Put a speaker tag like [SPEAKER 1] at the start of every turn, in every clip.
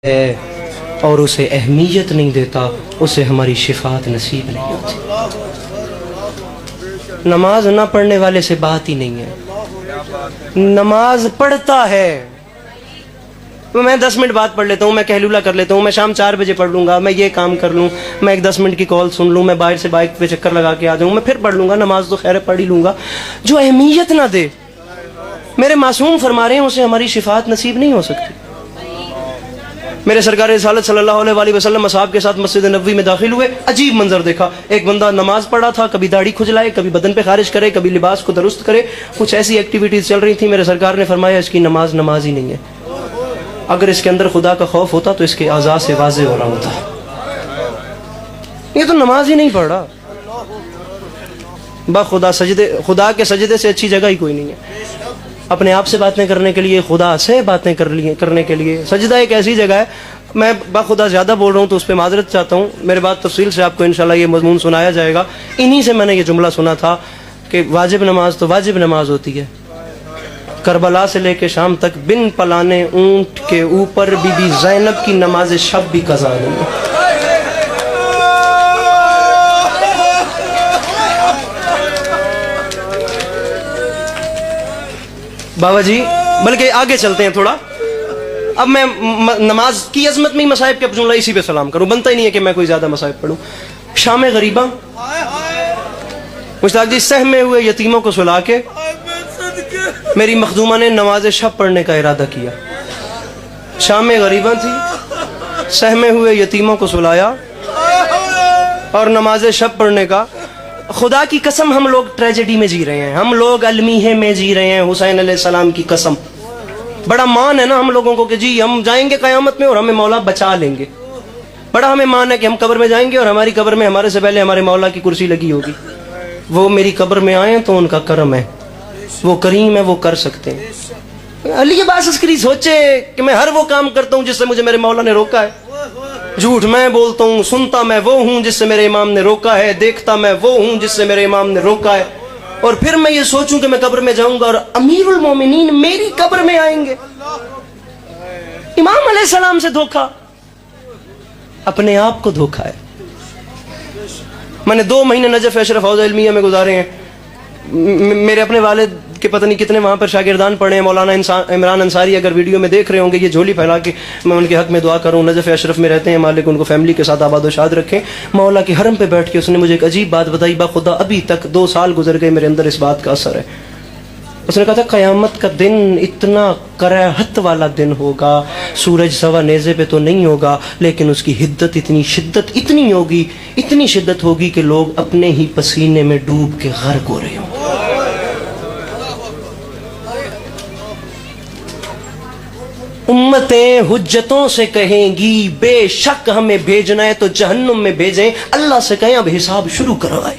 [SPEAKER 1] ہے اور اسے اہمیت نہیں دیتا، اسے ہماری شفاعت نصیب نہیں ہوتی۔ نماز نہ پڑھنے والے سے بات ہی نہیں ہے، نماز پڑھتا ہے۔ میں 10 منٹ بعد پڑھ لیتا ہوں، میں قیلولہ کر لیتا ہوں، میں شام 4 بجے پڑھ لوں گا، میں یہ کام کر لوں، میں ایک 10 منٹ کی کال سن لوں، میں باہر سے بائک پہ چکر لگا کے آ جاؤں، میں پھر پڑھ لوں گا، نماز تو خیر پڑھ ہی لوں گا۔ جو اہمیت نہ دے، میرے معصوم فرما رہے ہیں، اسے ہماری شفاعت نصیب نہیں ہو سکتی۔ میرے سرکار رسالت صلی اللہ علیہ وآلہ وسلم اصحاب کے ساتھ مسجد نبوی میں داخل ہوئے، عجیب منظر دیکھا۔ ایک بندہ نماز پڑھا تھا، کبھی داڑھی کھجلائے، کبھی بدن پہ خارج کرے، کبھی لباس کو درست کرے، کچھ ایسی ایکٹیویٹیز چل رہی تھیں۔ میرے سرکار نے فرمایا اس کی نماز نماز ہی نہیں ہے، اگر اس کے اندر خدا کا خوف ہوتا تو اس کے اعضاء سے واضح ہو رہا ہوتا، یہ تو نماز ہی نہیں پڑھ رہا۔ خدا سجدے، خدا کے سجدے سے اچھی جگہ ہی کوئی نہیں ہے اپنے آپ سے باتیں کرنے کے لیے، خدا سے باتیں کرنے کے لیے۔ سجدہ ایک ایسی جگہ ہے، میں خدا زیادہ بول رہا ہوں تو اس پہ معذرت چاہتا ہوں، میرے بعد تفصیل سے آپ کو انشاءاللہ یہ مضمون سنایا جائے گا۔ انہی سے میں نے یہ جملہ سنا تھا کہ واجب نماز تو واجب نماز ہوتی ہے، کربلا سے لے کے شام تک بن پلانے اونٹ کے اوپر بی بی زینب کی نماز شب بھی قضا نہیں ہے۔ بابا جی بلکہ آگے چلتے ہیں تھوڑا، اب میں نماز کی عظمت میں ہی مصائب کے جملہ اسی پہ سلام کروں، بنتا ہی نہیں ہے کہ میں کوئی زیادہ مصائب پڑھوں۔ شام غریبہ، مشتاق جی سہمے ہوئے یتیموں کو سلا کے میری مخدومہ نے نماز شب پڑھنے کا ارادہ کیا۔ شام غریبہ تھی، سہمے ہوئے یتیموں کو سلایا اور نماز شب پڑھنے کا۔ خدا کی قسم ہم لوگ ٹریجڈی میں جی رہے ہیں، ہم لوگ المیہ میں جی رہے ہیں، حسین علیہ السلام کی قسم۔ بڑا مان ہے نا ہم لوگوں کو کہ جی ہم جائیں گے قیامت میں اور ہمیں مولا بچا لیں گے، بڑا ہمیں مان ہے کہ ہم قبر میں جائیں گے اور ہماری قبر میں ہمارے سے پہلے ہمارے مولا کی کرسی لگی ہوگی۔ وہ میری قبر میں آئیں تو ان کا کرم ہے، وہ کریم ہے، وہ کر سکتے ہیں۔ علی عباس عسکری سوچے کہ میں ہر وہ کام کرتا ہوں جس سے مجھے میرے مولا نے روکا ہے، جھوٹ میں بولتا ہوں، سنتا میں وہ ہوں جس سے میرے امام نے روکا ہے، دیکھتا میں وہ ہوں جس سے میرے امام نے روکا ہے، اور پھر میں یہ سوچوں کہ میں قبر میں جاؤں گا اور امیر المومنین میری قبر میں آئیں گے۔ امام علیہ السلام سے دھوکا، اپنے آپ کو دھوکا ہے۔ میں نے 2 مہینے نجف اشرف حوزہ علمیہ میں گزارے ہیں، میرے اپنے والد کے پتہ نہیں کتنے وہاں پر شاگردان پڑھے ہیں۔ مولانا عمران انصاری اگر ویڈیو میں دیکھ رہے ہوں گے، یہ جھولی پھیلا کے میں ان کے حق میں دعا کروں، نجف اشرف میں رہتے ہیں، مالک ان کو فیملی کے ساتھ آباد و شاد رکھیں۔ مولا کے حرم پہ بیٹھ کے اس نے مجھے ایک عجیب بات بتائی، خدا ابھی تک 2 سال گزر گئے، میرے اندر اس بات کا اثر ہے۔ اس نے کہا تھا قیامت کا دن اتنا کراہت والا دن ہوگا، سورج سوا نیزے پہ تو نہیں ہوگا لیکن اس کی حدت اتنی ہوگی، اتنی شدت ہوگی کہ لوگ اپنے ہی پسینے میں ڈوب کے غرق ہو رہے ہوں۔ امتیں حجتوں سے کہیں گی بے شک ہمیں بھیجنا ہے تو جہنم میں بھیجیں، اللہ سے کہیں اب حساب شروع کروائے۔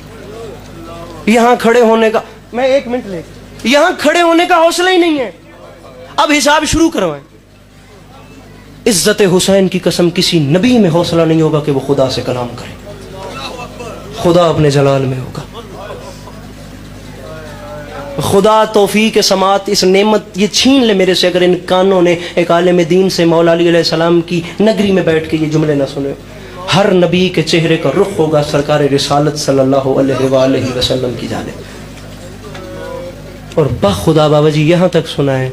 [SPEAKER 1] یہاں کھڑے ہونے کا، میں 1 منٹ لے، یہاں کھڑے ہونے کا حوصلہ ہی نہیں ہے، اب حساب شروع کروائیں۔ عزت حسین کی قسم کسی نبی میں حوصلہ نہیں ہوگا کہ وہ خدا سے کلام کرے، خدا اپنے جلال میں ہوگا۔ خدا توفیق سماعت اس نعمت یہ چھین لے میرے سے اگر ان کانوں نے ایک عالم دین سے مولا علی علیہ السلام کی نگری میں بیٹھ کے یہ جملے نہ سنے۔ ہر نبی کے چہرے کا رخ ہوگا سرکار رسالت صلی اللہ علیہ وآلہ وسلم کی جانب۔ اور بخدا بابا جی یہاں تک سنا ہے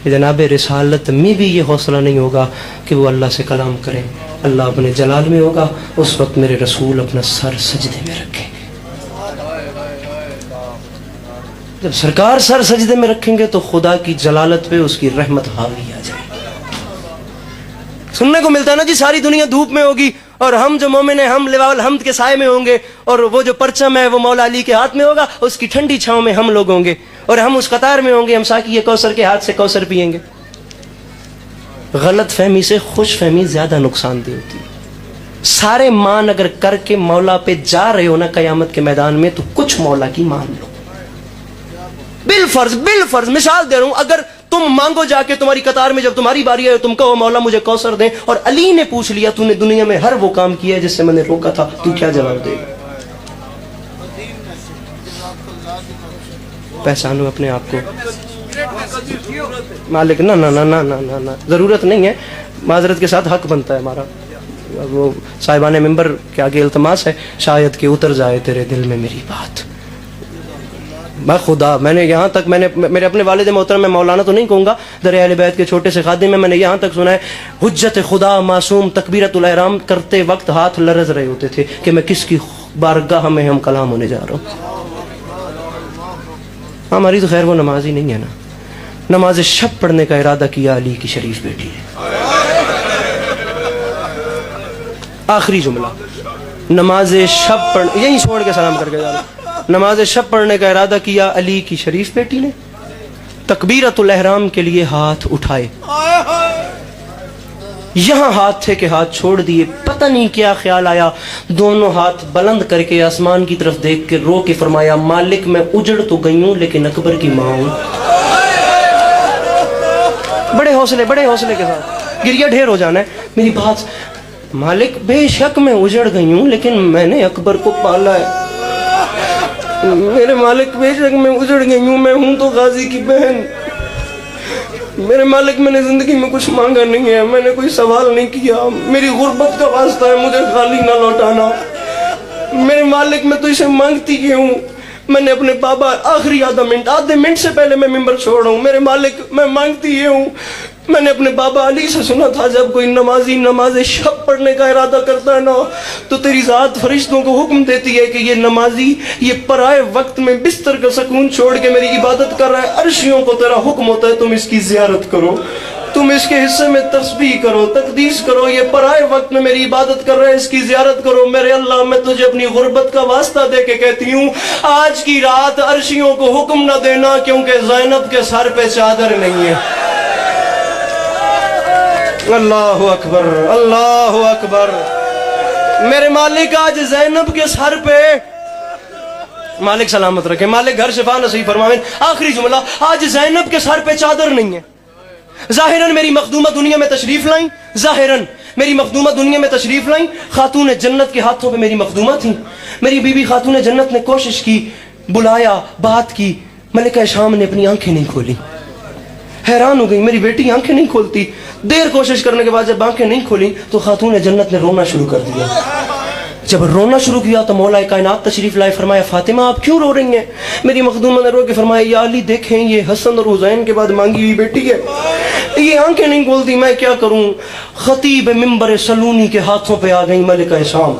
[SPEAKER 1] کہ جناب رسالت میں بھی یہ حوصلہ نہیں ہوگا کہ وہ اللہ سے کلام کریں، اللہ اپنے جلال میں ہوگا، اس وقت میرے رسول اپنا سر سجدے میں رکھیں گے۔ جب سرکار سر سجدے میں رکھیں گے تو خدا کی جلالت پہ اس کی رحمت حاوی آ جائے گی۔ سننے کو ملتا ہے نا جی ساری دنیا دھوپ میں ہوگی اور ہم جو مومن ہیں ہم لواء الحمد کے سائے میں ہوں گے، اور وہ جو پرچم ہے وہ مولا علی کے ہاتھ میں ہوگا، اس کی ٹھنڈی چھاؤں میں ہم لوگ ہوں گے، اور ہم اس قطار میں ہوں گے، ہم ساقی کوثر کے ہاتھ سے کوثر پیئیں گے۔ غلط فہمی سے خوش فہمی زیادہ نقصان دہ ہوتی ہے۔ سارے مان اگر کر کے مولا پہ جا رہے ہو نا قیامت کے میدان میں تو کچھ مولا کی مان لو، بالفرض مثال دے رہا ہوں، اگر تم مانگو جا کے تمہاری قطار میں جب تمہاری باری آئے تم کہو مولا مجھے کوثر دیں، اور علی نے پوچھ لیا تو نے دنیا میں ہر وہ کام کیا ہے جس سے میں نے روکا تھا، تو کیا جواب دے گا؟ پہچانو اپنے آپ کو، مالک نا ضرورت نہیں ہے، معذرت کے ساتھ حق بنتا ہے ہمارا. وہ صاحبان ممبر کے آگے التماس ہے شاید کہ اتر جائے تیرے دل میں میری بات. میں خدا میں نے یہاں تک میں نے میرے اپنے والد محترم میں مولانا تو نہیں کہوں گا، در اہل بیت کے چھوٹے سے خادم میں نے یہاں تک سنا ہے حجت خدا معصوم تکبیرۃ الاحرام کرتے وقت ہاتھ لرز رہے ہوتے تھے کہ میں کس کی بارگاہ میں ہم کلام ہونے جا رہا ہوں. ہماری تو خیر وہ نماز ہی نہیں ہے نا. نماز شب پڑھنے کا ارادہ کیا علی کی شریف بیٹی نے. آخری جملہ نماز شب پڑھ یہی چھوڑ کے سلام کر کے جا رہا ہوں. نماز شب پڑھنے کا ارادہ کیا علی کی شریف بیٹی نے. تکبیرۃ الاحرام کے لیے ہاتھ اٹھائے. یہاں ہاتھ تھے کہ ہاتھ چھوڑ دیے. پتہ نہیں کیا خیال آیا، دونوں ہاتھ بلند کر کے آسمان کی طرف دیکھ کے رو کے فرمایا مالک میں اجڑ تو گئی ہوں لیکن اکبر کی ماں ہوں. بڑے حوصلے کے ساتھ گریہ ڈھیر ہو جانا ہے. میری بات مالک بے شک میں اجڑ گئی ہوں لیکن میں نے اکبر کو پالا ہے. میرے مالک بے شک میں اجڑ گئی ہوں، میں ہوں تو غازی کی بہن. میرے مالک میں نے زندگی میں کچھ مانگا نہیں ہے، میں نے کوئی سوال نہیں کیا. میری غربت کا واسطہ ہے، مجھے خالی نہ لوٹانا. میرے مالک میں تو اسے مانگتی ہی ہوں. میں نے اپنے بابا آخری آدھے منٹ سے پہلے میں ممبر چھوڑ رہا ہوں. میرے مالک میں مانگتی ہی ہوں. میں نے اپنے بابا علی سے سنا تھا جب کوئی نمازی نماز شب پڑھنے کا ارادہ کرتا ہے نا تو تیری ذات فرشتوں کو حکم دیتی ہے کہ یہ نمازی یہ پرائے وقت میں بستر کا سکون چھوڑ کے میری عبادت کر رہا ہے. عرشیوں کو تیرا حکم ہوتا ہے تم اس کی زیارت کرو، تم اس کے حصے میں تسبیح کرو، تقدیس کرو. یہ پرائے وقت میں میری عبادت کر رہا ہے، اس کی زیارت کرو. میرے اللہ میں تجھے اپنی غربت کا واسطہ دے کے کہتی ہوں آج کی رات عرشیوں کو حکم نہ دینا کیونکہ زینب کے سر پہ چادر نہیں ہے. اللہ اکبر اللہ اکبر. میرے مالک آج زینب کے سر پہ، مالک سلامت رکھے، مالک گھر شفا نصیب فرمائیں. آخری جملہ آج زینب کے سر پہ چادر نہیں ہے. ظاہراً میری مخدومہ دنیا میں تشریف لائیں، ظاہراً میری مخدومہ دنیا میں تشریف لائیں. خاتون جنت کے ہاتھوں پہ میری مخدومہ تھیں. میری بی بی خاتون جنت نے کوشش کی، بلایا، بات کی. ملکہ شام نے اپنی آنکھیں نہیں کھولی. حیران ہو گئی میری بیٹی آنکھیں نہیں کھولتی. دیر کوشش کرنے کے بعد جب آنکھیں نہیں کھولی تو خاتون جنت نے رونا شروع کر دیا. جب رونا شروع کیا تو مولا کائنات تشریف لائے. فرمایا فاطمہ آپ کیوں رو رہی ہیں؟ میری مخدومہ نے رو کے فرمایا یا علی دیکھیں یہ حسن اور حسین کے بعد مانگی ہوئی بیٹی ہے، یہ آنکھیں نہیں کھولتی، میں کیا کروں؟ خطیب ممبر سلونی کے ہاتھوں پہ آ گئی ملکہ شام.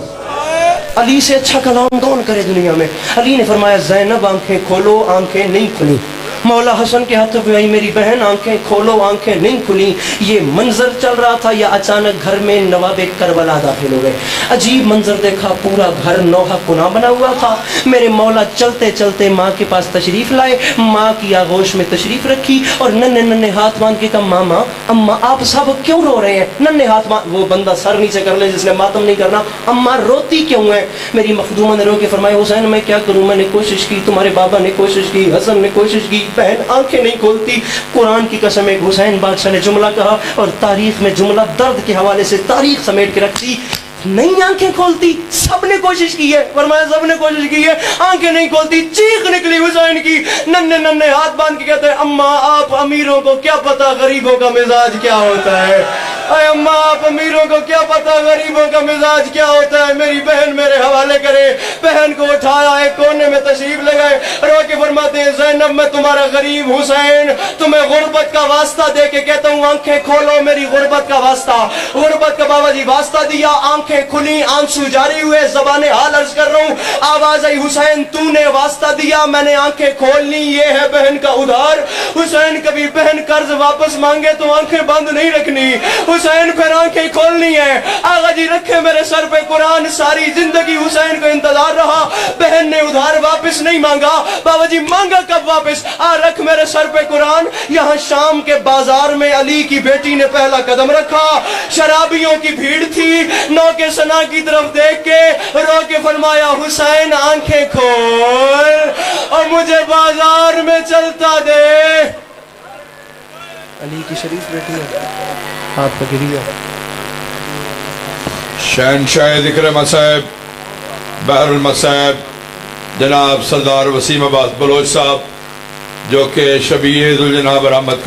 [SPEAKER 1] علی سے اچھا کلام کون کرے دنیا میں؟ علی نے فرمایا زینب آنکھیں کھولو. آنکھیں نہیں کھلی. مولا حسن کے ہاتھوں پہ آئی میری بہن آنکھیں کھولو. آنکھیں نہیں کھلی. یہ منظر چل رہا تھا یا اچانک گھر میں نواب کربلا داخل ہو گئے. عجیب منظر دیکھا، پورا گھر نوحہ کناں بنا ہوا تھا. میرے مولا چلتے چلتے ماں کے پاس تشریف لائے، ماں کی آغوش میں تشریف رکھی اور ننھے ننھے ہاتھ باندھ کے کہا ماما اماں آپ سب کیوں رو رہے ہیں؟ ننھے ہاتھ باندھ، وہ بندہ سر نیچے کر لے جس نے ماتم نہیں کرنا. اماں روتی کیوں ہے؟ میری مخدومہ نے رو کے فرمایا حسین میں کیا کروں، میں نے کوشش کی، تمہارے بابا نے کوشش کی، حسن نے کوشش کی، بہن آنکھیں نہیں کھولتی. قرآن کی قسم ایک حسین بادشاہ نے جملہ کہا اور تاریخ میں جملہ درد کے حوالے سے تاریخ سمیٹ کے رکھتی. نہیں آنکھیں کھولتی، سب نے کوشش کی ہے. فرمایا سب نے کوشش کی ہے، آنکھیں نہیں کھولتی. چیخ نکلی حسین کی، ننھے ننھے ہاتھ باندھ کے کہتے ہیں اماں آپ امیروں کو کیا پتا غریبوں کا مزاج کیا ہوتا ہے. اے اماں آپ امیروں کو کیا پتا غریبوں کا مزاج کیا ہوتا ہے. میری بہن میرے حوالے کرے. بہن کو اٹھایا ایک کونے میں تشریف لگائے، رو کے فرماتے ہیں زینب میں تمہارا غریب حسین تمہیں غربت کا واسطہ دے کے کہتا ہوں آنکھیں کھولو. میری غربت کا واسطہ، غربت کا بابا جی واسطہ دیا. آنکھیں کھلی، آنسو جاری ہوئے، زبان حال عرض کر رہا ہوں. آواز آئی حسین تو نے واسطہ دیا، میں نے آنکھیں کھول لی، یہ ہے بہن کا ادھار. حسین کبھی بہن قرض واپس مانگے تو آنکھیں بند نہیں رکھنی، حسین پھر آنکھیں کھولنی ہے. آغا جی رکھے میرے سر پہ قرآن، ساری زندگی حسین کو انتظار رہا. بہن نے ادھار واپس نہیں مانگا. بابا جی مانگا کب واپس؟ رکھ میرے سر پہ قرآن. یہاں شام کے بازار میں علی کی بیٹی نے پہلا قدم رکھا. شرابیوں کی بھیڑ تھی. نو کے سنا کی طرف دیکھ کے رو کے فرمایا حسین آنکھیں کھول اور مجھے بازار میں چلتا دے. علی کی شریف بیٹی ہے، ہاتھ پہ گری ہے.
[SPEAKER 2] شہنشاہ ذکر مصائب بحر المصائب جناب سردار وسیم عباس بلوچ صاحب جو کہ شبیہ ذوالجناب رحمت